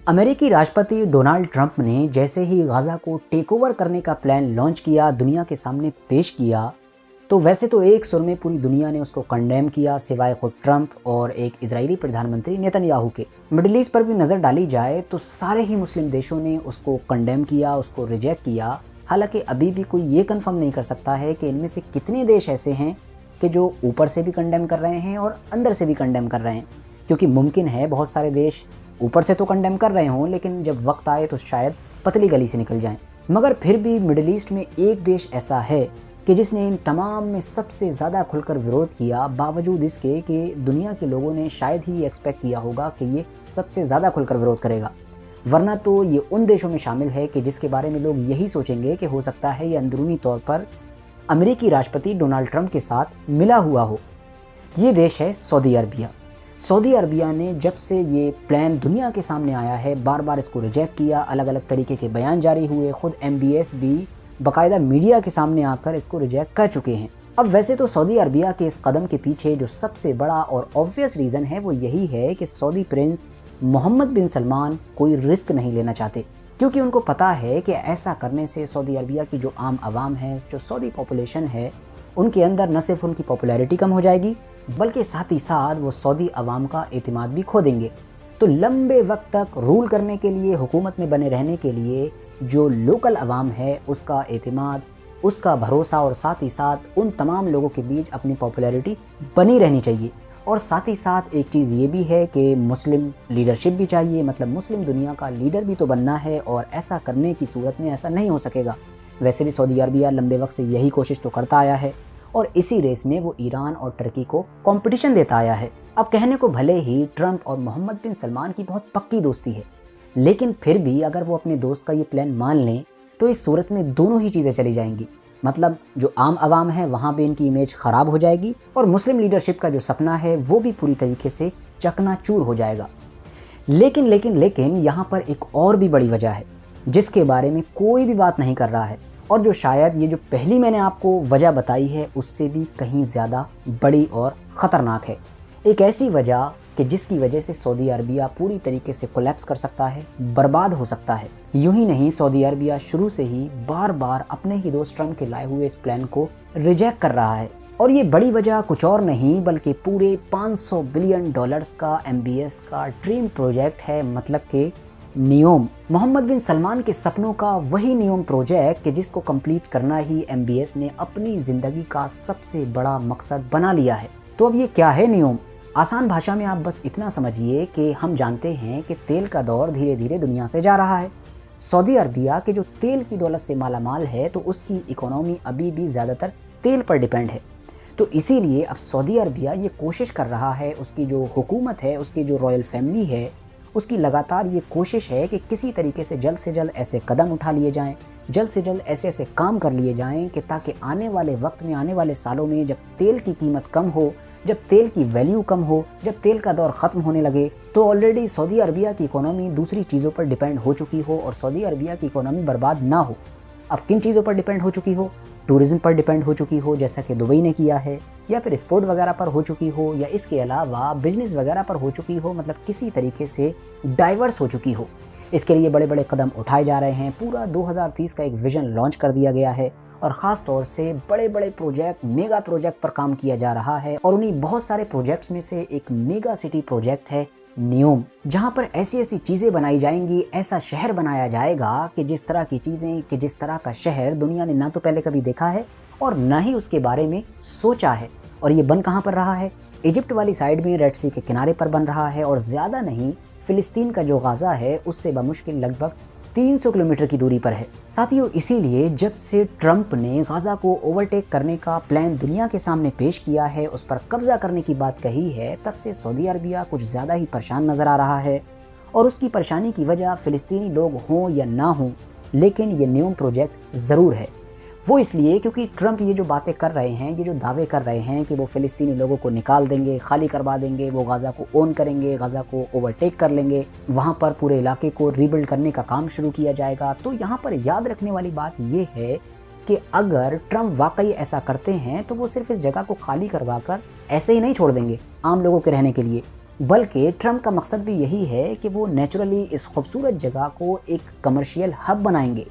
अमेरिकी राष्ट्रपति Donald Trump ने जैसे ही गाज़ा को टेक ओवर करने का प्लान लॉन्च किया, दुनिया के सामने पेश किया, तो वैसे तो एक सुर में पूरी दुनिया ने उसको कंडेम किया, सिवाय खुद ट्रंप और एक इजरायली प्रधानमंत्री नेतन्याहू के। मिडिल ईस्ट पर भी नज़र डाली जाए तो सारे ही मुस्लिम देशों ने उसको कंडेम किया, उसको रिजेक्ट किया। हालांकि अभी भी कोई ये कंफर्म नहीं कर सकता है कि इनमें से कितने देश ऐसे हैं कि जो ऊपर से भी कंडेम कर रहे हैं और अंदर से भी कंडेम कर रहे हैं, क्योंकि मुमकिन है बहुत सारे देश ऊपर से तो कंडेम कर रहे हों, लेकिन जब वक्त आए तो शायद पतली गली से निकल जाएं। मगर फिर भी मिडिल ईस्ट में एक देश ऐसा है कि जिसने इन तमाम में सबसे ज़्यादा खुलकर विरोध किया, बावजूद इसके कि दुनिया के लोगों ने शायद ही एक्सपेक्ट किया होगा कि ये सबसे ज़्यादा खुलकर विरोध करेगा। वरना तो ये उन देशों में शामिल है कि जिसके बारे में लोग यही सोचेंगे कि हो सकता है ये अंदरूनी तौर पर अमेरिकी राष्ट्रपति डोनाल्ड ट्रंप के साथ मिला हुआ हो। ये देश है सऊदी अरबिया। सऊदी अरबिया ने जब से ये प्लान दुनिया के सामने आया है, बार बार इसको रिजेक्ट किया, अलग अलग तरीके के बयान जारी हुए, खुद MBS भी बाकायदा मीडिया के सामने आकर इसको रिजेक्ट कर चुके हैं। अब वैसे तो सऊदी अरबिया के इस कदम के पीछे जो सबसे बड़ा और ऑब्वियस रीज़न है वो यही है कि सऊदी प्रिंस मोहम्मद बिन सलमान कोई रिस्क नहीं लेना चाहते, क्योंकि उनको पता है कि ऐसा करने से सऊदी अरबिया की जो आम आवाम है, जो सऊदी पॉपुलेशन है, उनके अंदर न सिर्फ उनकी पॉपुलैरिटी कम हो जाएगी, बल्कि साथ ही साथ वो सऊदी अवाम का एतमाद भी खो देंगे। तो लंबे वक्त तक रूल करने के लिए, हुकूमत में बने रहने के लिए जो लोकल अवाम है उसका एतमाद, उसका भरोसा और साथ ही साथ उन तमाम लोगों के बीच अपनी पॉपुलैरिटी बनी रहनी चाहिए। और साथ ही साथ एक चीज़ ये भी है कि मुस्लिम लीडरशिप भी चाहिए, मतलब मुस्लिम दुनिया का लीडर भी तो बनना है, और ऐसा करने की सूरत में ऐसा नहीं हो सकेगा। वैसे भी सऊदी अरबिया लंबे वक्त से यही कोशिश तो करता आया है और इसी रेस में वो ईरान और टर्की को कंपटीशन देता आया है। अब कहने को भले ही ट्रंप और मोहम्मद बिन सलमान की बहुत पक्की दोस्ती है, लेकिन फिर भी अगर वो अपने दोस्त का ये प्लान मान लें तो इस सूरत में दोनों ही चीज़ें चली जाएंगी। मतलब जो आम आवाम है वहाँ भी इनकी इमेज ख़राब हो जाएगी, और मुस्लिम लीडरशिप का जो सपना है वो भी पूरी तरीके से चकनाचूर हो जाएगा। लेकिन यहाँ पर एक और भी बड़ी वजह है जिसके बारे में कोई भी बात नहीं कर रहा है, और जो शायद ये जो पहली मैंने आपको वजह बताई है उससे भी कहीं ज़्यादा बड़ी और ख़तरनाक है। एक ऐसी वजह कि जिसकी वजह से सऊदी अरबिया पूरी तरीके से कोलैप्स कर सकता है, बर्बाद हो सकता है। यूं ही नहीं, सऊदी अरबिया शुरू से ही बार बार अपने ही दोस्त ट्रंप के लाए हुए इस प्लान को रिजेक्ट कर रहा है, और ये बड़ी वजह कुछ और नहीं बल्कि पूरे $500 बिलियन का MBS का ड्रीम प्रोजेक्ट है, मतलब कि नियोम। मोहम्मद बिन सलमान के सपनों का वही नियोम प्रोजेक्ट कि जिसको कंप्लीट करना ही MBS ने अपनी ज़िंदगी का सबसे बड़ा मकसद बना लिया है। तो अब ये क्या है नियोम? आसान भाषा में आप बस इतना समझिए कि हम जानते हैं कि तेल का दौर धीरे धीरे दुनिया से जा रहा है। सऊदी अरबिया के जो तेल की दौलत से मालामाल है, तो उसकी इकोनॉमी अभी भी ज़्यादातर तेल पर डिपेंड है। तो इसीलिए अब सऊदी अरबिया ये कोशिश कर रहा है, उसकी जो हुकूमत है, उसकी जो रॉयल फैमिली है, उसकी लगातार ये कोशिश है कि किसी तरीके से जल्द ऐसे कदम उठा लिए जाएं, जल्द से जल्द ऐसे काम कर लिए जाएं कि ताकि आने वाले वक्त में, आने वाले सालों में जब तेल की कीमत कम हो, जब तेल की वैल्यू कम हो, जब तेल का दौर ख़त्म होने लगे, तो ऑलरेडी सऊदी अरबिया की इकोनॉमी दूसरी चीज़ों पर डिपेंड हो चुकी हो और सऊदी अरबिया की इकोनॉमी बर्बाद ना हो। अब किन चीज़ों पर डिपेंड हो चुकी हो? टूरिज़्म पर डिपेंड हो चुकी हो, जैसा कि दुबई ने किया है, या फिर स्पोर्ट वगैरह पर हो चुकी हो, या इसके अलावा बिजनेस वगैरह पर हो चुकी हो, मतलब किसी तरीके से डाइवर्स हो चुकी हो। इसके लिए बड़े बड़े कदम उठाए जा रहे हैं। पूरा 2030 का एक विज़न लॉन्च कर दिया गया है, और ख़ास तौर से बड़े बड़े प्रोजेक्ट, मेगा प्रोजेक्ट पर काम किया जा रहा है। और उन्हीं बहुत सारे प्रोजेक्ट्स में से एक मेगा सिटी प्रोजेक्ट है नियोम, जहाँ पर ऐसी ऐसी चीज़ें बनाई जाएंगी, ऐसा शहर बनाया जाएगा कि जिस तरह की चीज़ें, कि जिस तरह का शहर दुनिया ने ना तो पहले कभी देखा है और ना ही उसके बारे में सोचा है। और ये बन कहाँ पर रहा है? इजिप्ट वाली साइड में, रेड सी के किनारे पर बन रहा है, और ज़्यादा नहीं, फ़िलिस्तीन का जो गाज़ा है उससे बमुश्किल लगभग 300 किलोमीटर की दूरी पर है। साथियों, इसीलिए जब से ट्रंप ने गाज़ा को ओवरटेक करने का प्लान दुनिया के सामने पेश किया है, उस पर कब्जा करने की बात कही है, तब से सऊदी अरबिया कुछ ज़्यादा ही परेशान नज़र आ रहा है। और उसकी परेशानी की वजह फ़िलिस्तीनी लोग हों या ना हों, लेकिन ये नियोम प्रोजेक्ट ज़रूर है। वो इसलिए क्योंकि ट्रंप ये जो बातें कर रहे हैं, ये जो दावे कर रहे हैं कि वो फ़िलिस्तीनी लोगों को निकाल देंगे, खाली करवा देंगे, वो गाज़ा को ओन करेंगे, गाज़ा को ओवरटेक कर लेंगे, वहाँ पर पूरे इलाके को रीबिल्ड करने का काम शुरू किया जाएगा। तो यहाँ पर याद रखने वाली बात ये है कि अगर ट्रंप वाकई ऐसा करते हैं तो वो सिर्फ इस जगह को खाली करवा कर ऐसे ही नहीं छोड़ देंगे आम लोगों के रहने के लिए, बल्कि ट्रम्प का मकसद भी यही है कि वो नेचुरली इस खूबसूरत जगह को एक कमर्शियल हब बनाएंगे।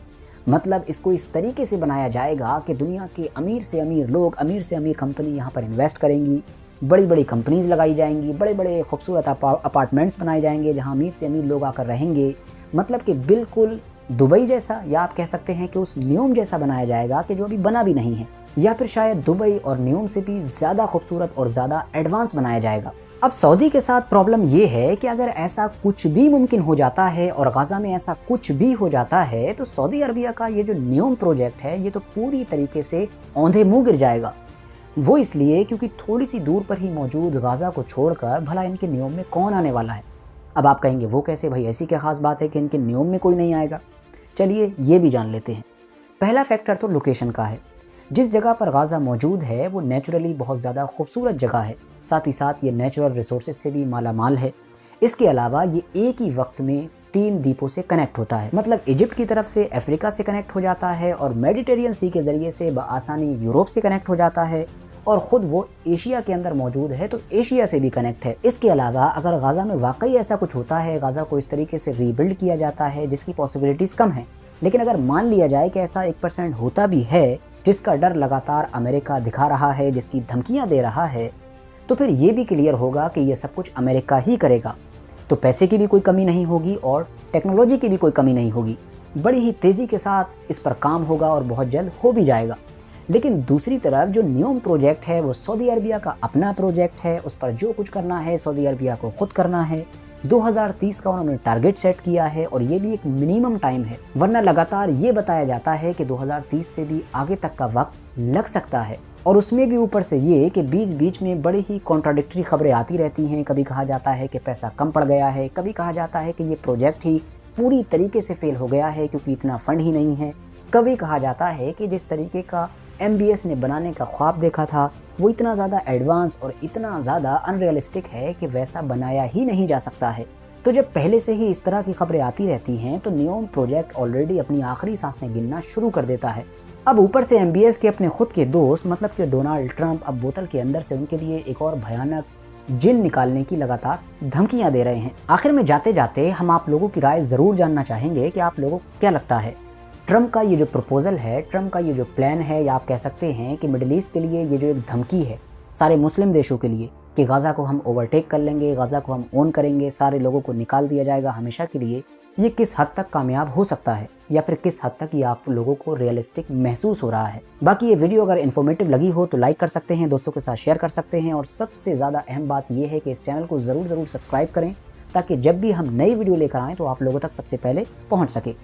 मतलब इसको इस तरीके से बनाया जाएगा कि दुनिया के अमीर से अमीर लोग, अमीर से अमीर कंपनी यहाँ पर इन्वेस्ट करेंगी, बड़ी बड़ी कंपनीज़ लगाई जाएंगी, बड़े बड़े खूबसूरत अपार्टमेंट्स बनाए जाएंगे जहाँ अमीर से अमीर लोग आकर रहेंगे। मतलब कि बिल्कुल दुबई जैसा, या आप कह सकते हैं कि उस न्यूम जैसा बनाया जाएगा कि जो अभी बना भी नहीं है, या फिर शायद दुबई और न्यूम से भी ज़्यादा खूबसूरत और ज़्यादा एडवांस बनाया जाएगा। अब सऊदी के साथ प्रॉब्लम ये है कि अगर ऐसा कुछ भी मुमकिन हो जाता है और गाज़ा में ऐसा कुछ भी हो जाता है तो सऊदी अरबिया का ये जो न्यूम प्रोजेक्ट है ये तो पूरी तरीके से औंधे मुंह गिर जाएगा। वो इसलिए क्योंकि थोड़ी सी दूर पर ही मौजूद गाज़ा को छोड़कर भला इनके न्यूम में कौन आने वाला है। अब आप कहेंगे वो कैसे भाई, ऐसी क्या खास बात है कि इनके न्यूम में कोई नहीं आएगा। चलिए ये भी जान लेते हैं। पहला फैक्टर तो लोकेशन का है। जिस जगह पर गाज़ा मौजूद है वो नेचुरली बहुत ज़्यादा खूबसूरत जगह है, साथ ही साथ ये नेचुरल रिसोर्सेज से भी माला माल है। इसके अलावा ये एक ही वक्त में 3 द्वीपों से कनेक्ट होता है। मतलब इजिप्ट की तरफ से अफ्रीका से कनेक्ट हो जाता है और मेडिटेरियन सी के ज़रिए से बआसानी यूरोप से कनेक्ट हो जाता है, और ख़ुद वो एशिया के अंदर मौजूद है तो एशिया से भी कनेक्ट है। इसके अलावा अगर गाज़ा में वाकई ऐसा कुछ होता है, गाज़ा को इस तरीके से रीबिल्ड किया जाता है जिसकी पॉसिबिलिटीज़ कम है, लेकिन अगर मान लिया जाए कि ऐसा 1% होता भी है जिसका डर लगातार अमेरिका दिखा रहा है, जिसकी धमकियां दे रहा है, तो फिर ये भी क्लियर होगा कि ये सब कुछ अमेरिका ही करेगा। तो पैसे की भी कोई कमी नहीं होगी और टेक्नोलॉजी की भी कोई कमी नहीं होगी। बड़ी ही तेज़ी के साथ इस पर काम होगा और बहुत जल्द हो भी जाएगा। लेकिन दूसरी तरफ जो न्यूम प्रोजेक्ट है वो सऊदी अरबिया का अपना प्रोजेक्ट है, उस पर जो कुछ करना है सऊदी अरबिया को खुद करना है। 2030 का उन्होंने टारगेट सेट किया है और ये भी एक मिनिमम टाइम है, वरना लगातार ये बताया जाता है कि 2030 से भी आगे तक का वक्त लग सकता है। और उसमें भी ऊपर से ये कि बीच बीच में बड़ी ही कॉन्ट्राडिक्टरी खबरें आती रहती हैं। कभी कहा जाता है कि पैसा कम पड़ गया है, कभी कहा जाता है कि ये प्रोजेक्ट ही पूरी तरीके से फेल हो गया है क्योंकि इतना फंड ही नहीं है, कभी कहा जाता है कि जिस तरीके का MBS ने बनाने का ख्वाब देखा था वो इतना ज़्यादा एडवांस और इतना ज़्यादा अनरियलिस्टिक है कि वैसा बनाया ही नहीं जा सकता है। तो जब पहले से ही इस तरह की खबरें आती रहती हैं तो न्यूम प्रोजेक्ट ऑलरेडी अपनी आखिरी सांसें गिनना शुरू कर देता है। अब ऊपर से MBS के अपने खुद के दोस्त मतलब कि डोनाल्ड ट्रंप अब बोतल के अंदर से उनके लिए एक और भयानक जिन निकालने की लगातार धमकियां दे रहे हैं। आखिर में जाते जाते हम आप लोगों की राय ज़रूर जानना चाहेंगे कि आप लोगों को क्या लगता है ट्रम्प का ये जो प्रपोजल है, ट्रम्प का ये जो प्लान है, या आप कह सकते हैं कि मिडिल ईस्ट के लिए ये जो एक धमकी है सारे मुस्लिम देशों के लिए कि गाज़ा को हम ओवरटेक कर लेंगे, गाज़ा को हम ओन करेंगे, सारे लोगों को निकाल दिया जाएगा हमेशा के लिए, ये किस हद तक कामयाब हो सकता है या फिर किस हद तक ये आप लोगों को रियलिस्टिक महसूस हो रहा है। बाकी ये वीडियो अगर इन्फॉर्मेटिव लगी हो तो लाइक कर सकते हैं, दोस्तों के साथ शेयर कर सकते हैं, और सबसे ज़्यादा अहम बात ये है कि इस चैनल को ज़रूर सब्सक्राइब करें ताकि जब भी हम नई वीडियो लेकर आएँ तो आप लोगों तक सबसे पहले पहुँच सके।